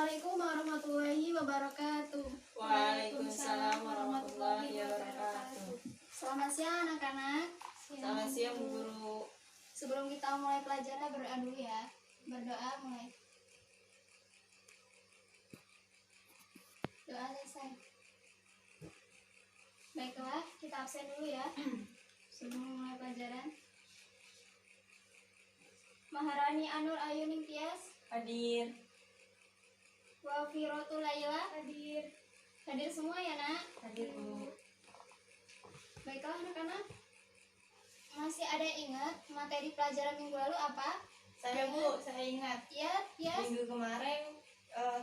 Assalamualaikum warahmatullahi wabarakatuh. Waalaikumsalam warahmatullahi wabarakatuh. Selamat siang anak-anak. Selamat siang Bu Guru. Sebelum kita mulai pelajaran, berdoa dulu ya. Berdoa mulai. Doa selesai. Baiklah, kita absen dulu ya. Sebelum mulai pelajaran. Maharani Anur Ayu Ningtyas Hadir. Wafirotul Laila hadir. Hadir semua ya nak? Hadir Bu. Baiklah anak-anak, masih ada yang ingat materi pelajaran minggu lalu apa? Saya Bu, saya ingat Iya. minggu kemarin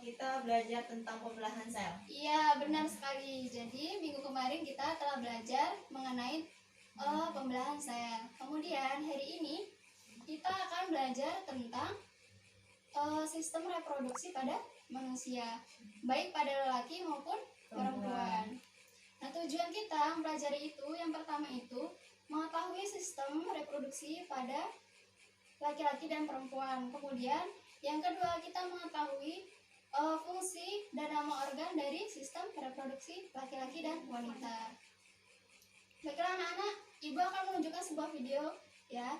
kita belajar tentang pembelahan sel. Iya, benar sekali. Jadi minggu kemarin kita telah belajar mengenai pembelahan sel. Kemudian hari ini kita akan belajar tentang sistem reproduksi pada manusia, baik pada lelaki maupun perempuan. Nah, tujuan kita mempelajari itu yang pertama itu mengetahui sistem reproduksi pada laki-laki dan perempuan. Kemudian yang kedua kita mengetahui fungsi dan nama organ dari sistem reproduksi laki-laki dan wanita. Baiklah anak-anak, ibu akan menunjukkan sebuah video ya.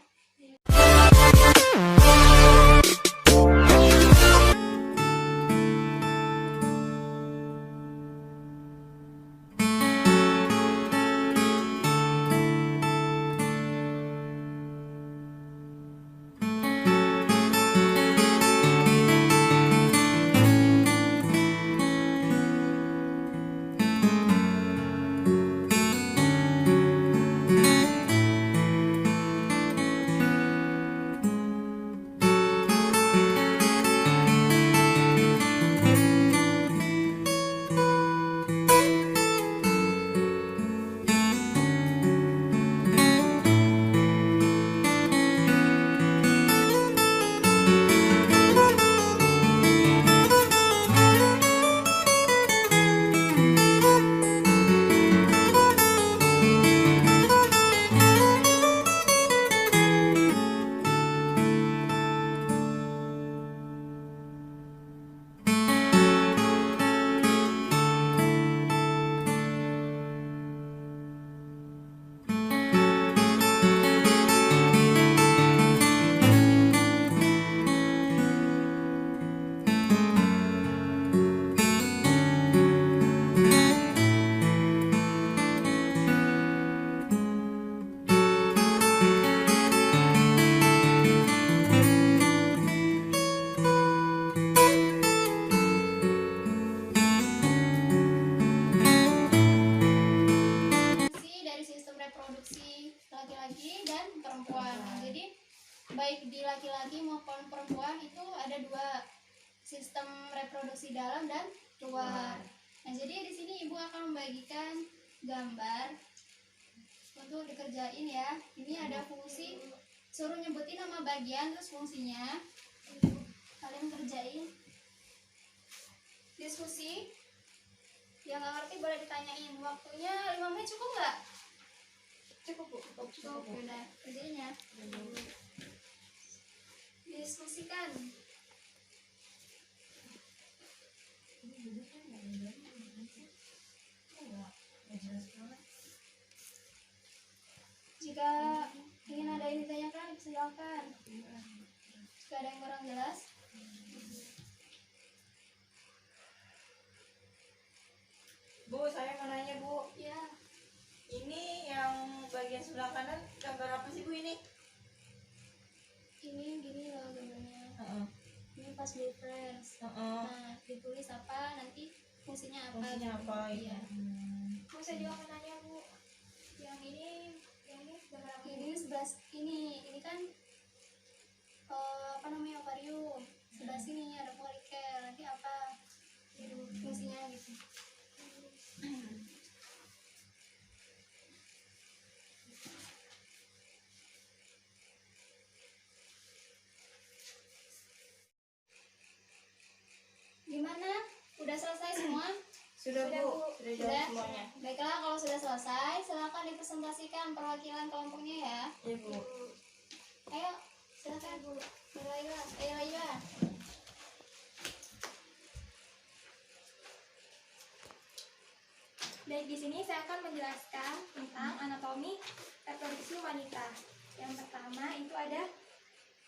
Reproduksi laki-laki dan perempuan. Jadi baik di laki-laki maupun perempuan itu ada dua sistem reproduksi dalam dan luar. Nah, jadi di sini ibu akan membagikan gambar untuk dikerjain ya. Ini ada fungsi, suruh nyebutin nama bagian terus fungsinya. Kalian kerjain. Diskusi. Yang nggak ngerti boleh ditanyain. Waktunya 5 menit cukup nggak? Cukup Bu. Cukup. Udah, kerjanya. Diskusikan. Jika ingin ada yang ditanyakan, silakan. Jika ada yang kurang jelas, Bu, saya mau nanya Bu. ya. Ini yang bagian sebelah kanan gambar apa sih Bu ini? Ini gini loh gambarnya. Ini pas beli friends. Nah, ditulis apa, nanti fungsinya apa? Fungsinya apa? Iya. Bu, saya juga mau nanya Bu, yang ini gambar apa? Ini sebelah ini kan apa namanya, ovarium. Sebelah sini ada folikel. Nanti apa? Fungsinya gitu. Gimana? Udah selesai semua? Sudah Bu, sudah jawab semuanya. Baiklah, kalau sudah selesai, silakan dipresentasikan perwakilan kelompoknya ya. Iya Bu. Ayo, silakan Bu. Laila. Baik, di sini saya akan menjelaskan tentang anatomi reproduksi wanita. Yang pertama itu ada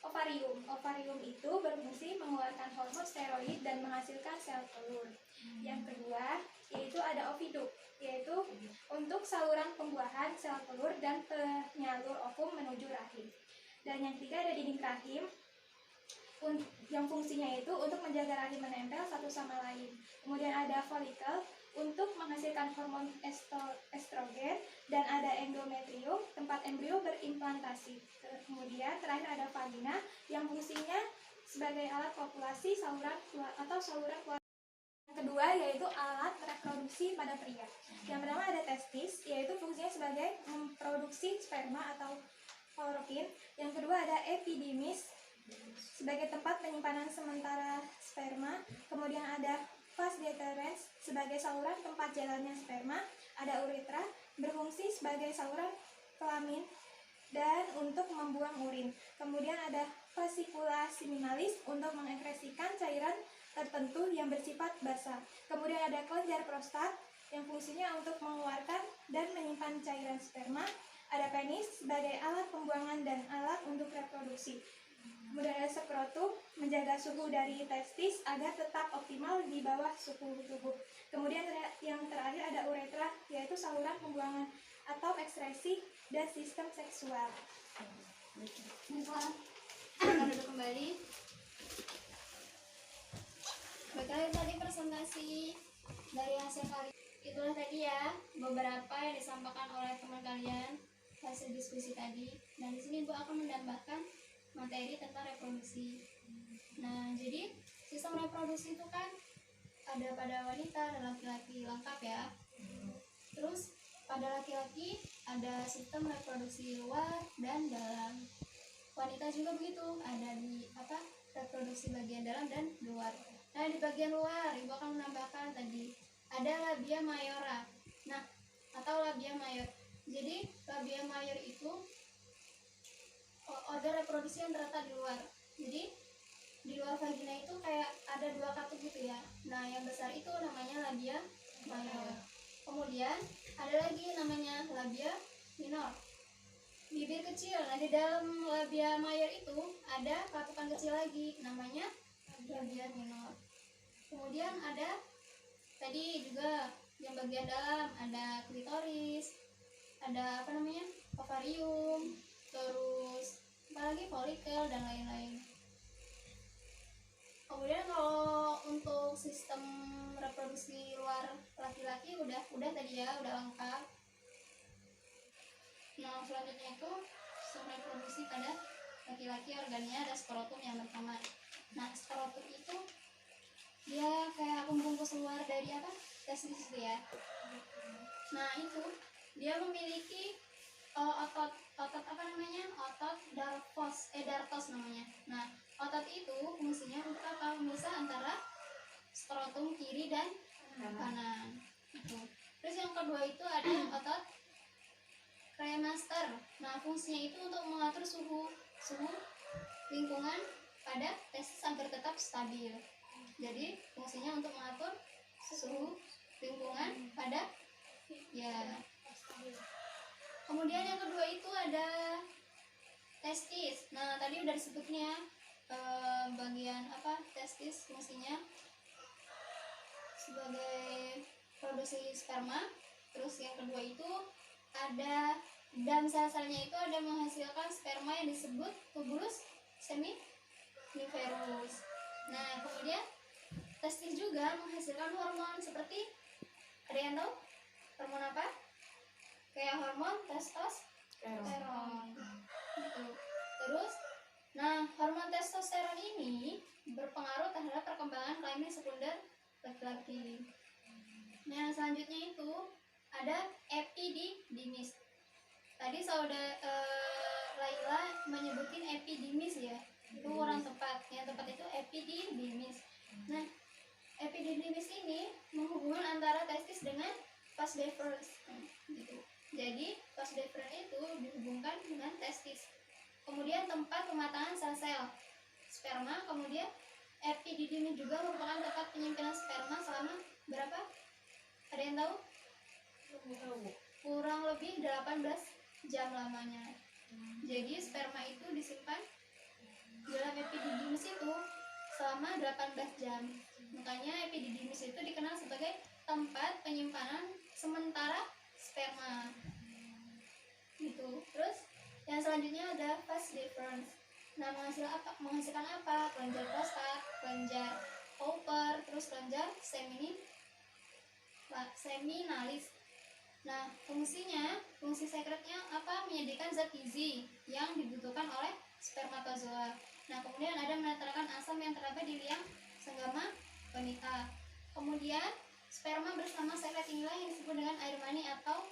ovarium. Ovarium itu berfungsi mengeluarkan hormon steroid dan menghasilkan sel telur. Yang kedua yaitu ada oviduk, yaitu untuk saluran pembuahan sel telur dan penyalur ovum menuju rahim. Dan yang ketiga ada dinding rahim, yang fungsinya itu untuk menjaga rahim menempel satu sama lain. Kemudian ada folikel untuk menghasilkan hormon estrogen, dan ada endometrium tempat embrio berimplantasi. Kemudian terakhir ada vagina yang fungsinya sebagai alat kopulasi saluran keluarga. Yang kedua yaitu alat reproduksi pada pria. Yang pertama ada testis, yaitu fungsinya sebagai memproduksi sperma atau klorokin. Yang kedua ada epidimis sebagai tempat penyimpanan sementara sperma. Kemudian ada vas deferens sebagai saluran tempat jalannya sperma. Ada uretra berfungsi sebagai saluran kelamin dan untuk membuang urin. Kemudian ada vesicula seminalis untuk mengekskresikan cairan tertentu yang bersifat basal. Kemudian ada kelenjar prostat yang fungsinya untuk mengeluarkan dan menyimpan cairan sperma. Ada penis sebagai alat pembuangan dan alat untuk reproduksi. Kemudian ada skrotum menjaga suhu dari testis agar tetap optimal di bawah suhu tubuh. Kemudian yang terakhir ada uretra, yaitu saluran pembuangan atau ekskresi dan sistem seksual. Baiklah, kita duduk kembali. Baiklah, tadi presentasi dari hasil kali. Itulah tadi ya beberapa yang disampaikan oleh teman kalian hasil diskusi tadi. Dan di sini Ibu akan menambahkan materi tentang reproduksi. Nah, jadi sistem reproduksi itu kan ada pada wanita dan laki-laki, lengkap ya. Terus pada laki-laki ada sistem reproduksi luar dan dalam. Wanita juga begitu, ada di reproduksi bagian dalam dan luar. Nah, di bagian luar Ibu akan menambahkan tadi ada labia mayora. Nah, atau labia mayor. Jadi labia mayor itu organ reproduksi yang terletak di luar. Jadi di luar vagina itu kayak ada dua katup gitu ya. Nah, yang besar itu namanya labia mayor. Kemudian ada lagi namanya labia minor, bibir kecil. Nah, di dalam labia mayor itu ada katupan kecil lagi namanya labia minor. Kemudian ada tadi juga yang bagian dalam ada klitoris, ada ovarium, terus apalagi folikel dan lain-lain. Kemudian kalau untuk sistem reproduksi luar laki-laki udah tadi ya, udah lengkap. Nah, selanjutnya itu sistem reproduksi pada laki-laki, organnya ada skrotum yang pertama. Nah, skrotum itu dia kayak pembungkus luar dari testis itu ya. Nah, itu dia memiliki otot dartos namanya. Nah, otot itu fungsinya untuk memisah antara skrotum kiri dan kanan. Itu. Terus yang kedua itu ada otot kremaster. Nah, fungsinya itu untuk mengatur suhu lingkungan pada testis agar tetap stabil. Jadi fungsinya untuk mengatur suhu lingkungan pada Kemudian yang kedua itu ada testis. Nah, tadi udah disebutnya bagian testis fungsinya sebagai produksi sperma. Terus yang kedua itu ada dalam sel-selnya itu ada menghasilkan sperma yang disebut tubulus seminiferus. Nah, kemudian testis juga menghasilkan hormon seperti, ada yang tahu hormon apa? Kayak hormon testosteron gitu. Terus hormon testosteron ini berpengaruh terhadap perkembangan kelamin sekunder laki-laki. Nah, selanjutnya itu ada epididymis. Tadi saudara Laila menyebutin epididymis ya, itu kurang tepat. Yang tepat itu epididymis. Nah, epididymis ini menghubungkan antara testis dengan vas deferens gitu. Jadi vas deferens itu dihubungkan dengan testis. Kemudian tempat pematangan sel-sel sperma. Kemudian epididymis juga merupakan tempat penyimpanan sperma selama berapa? Ada yang tahu? Nggak tahu, Bu. kurang lebih 18 jam lamanya. Jadi sperma itu disimpan dalam epididymis itu selama 18 jam. Makanya epididymis itu dikenal sebagai tempat penyimpanan sementara sperma. Gitu. Terus yang selanjutnya ada phase difference. Nah, menghasilkan apa? Kelenjar prostat, kelenjar Cooper, terus kelenjar seminalis. Nah, fungsi sekretnya apa? Menyediakan zat gizi yang dibutuhkan oleh spermatozoa. Nah, kemudian ada menetralkan asam yang terdapat di liang senggama wanita. Kemudian, sperma bersama sekret inilah yang disebut dengan air mani atau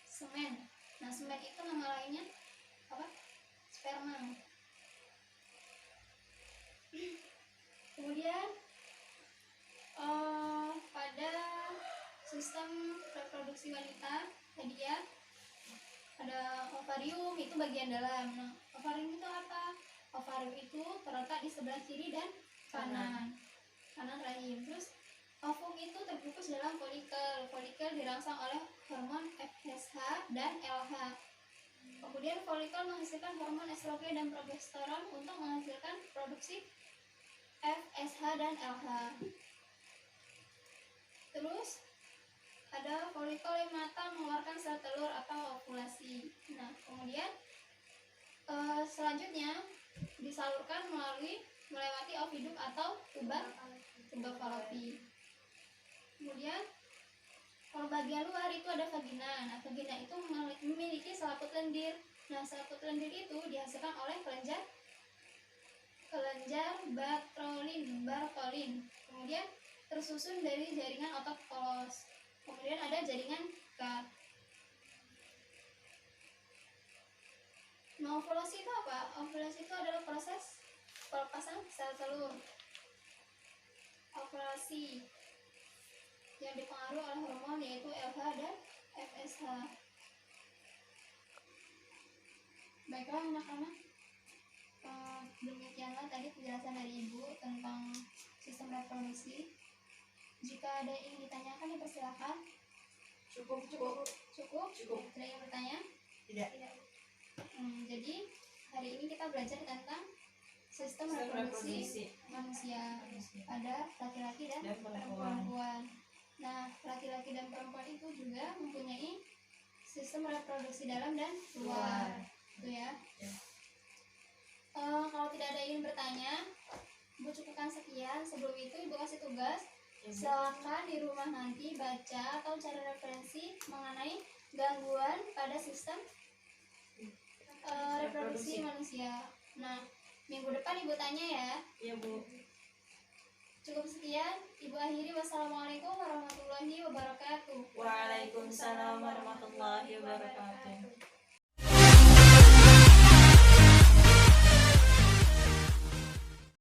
semen. Nah, semen itu nama lainnya apa? Sperma. Kemudian, pada sistem reproduksi wanita tadi ya, ada ovarium, itu bagian dalam. Nah, ovarium itu apa? Ovarium itu terletak di sebelah kiri dan kanan rahim. Terus ovum itu terbungkus dalam folikel. Folikel dirangsang oleh hormon FSH dan LH. Kemudian folikel menghasilkan hormon estrogen dan progesteron untuk menghasilkan produksi FSH dan LH. Terus ada folikel yang matang mengeluarkan sel telur atau ovulasi. Nah, kemudian selanjutnya disalurkan melewati oviduk atau tuba falopi. Kemudian kalau bagian luar itu ada vagina. Nah, vagina itu memiliki selaput lendir. Nah, selaput lendir itu dihasilkan oleh kelenjar Bartholin. Kemudian tersusun dari jaringan otot polos. Kemudian ada jaringan gut. Nah, ovulasi itu apa? Ovulasi itu adalah proses pelepasan sel telur. Ovulasi yang dipengaruhi oleh hormon yaitu LH dan FSH. Baiklah anak-anak, demikianlah tadi penjelasan dari Ibu tentang sistem reproduksi. Jika ada yang ditanyakan dipersilakan. Cukup. Ada yang bertanya? Tidak. Jadi hari ini kita belajar tentang sistem reproduksi manusia pada laki-laki dan perempuan. Nah, laki-laki dan perempuan itu juga mempunyai sistem reproduksi dalam dan luar, gitu ya. Kalau tidak ada yang bertanya, Ibu cukupkan sekian. Sebelum itu Ibu kasih tugas. Silakan di rumah nanti baca atau cari referensi mengenai gangguan pada sistem reproduksi manusia. Nah, minggu depan Ibu tanya ya. Iya, Bu. Cukup sekian, Ibu akhiri. Wassalamualaikum warahmatullahi wabarakatuh. Waalaikumsalam warahmatullahi wabarakatuh.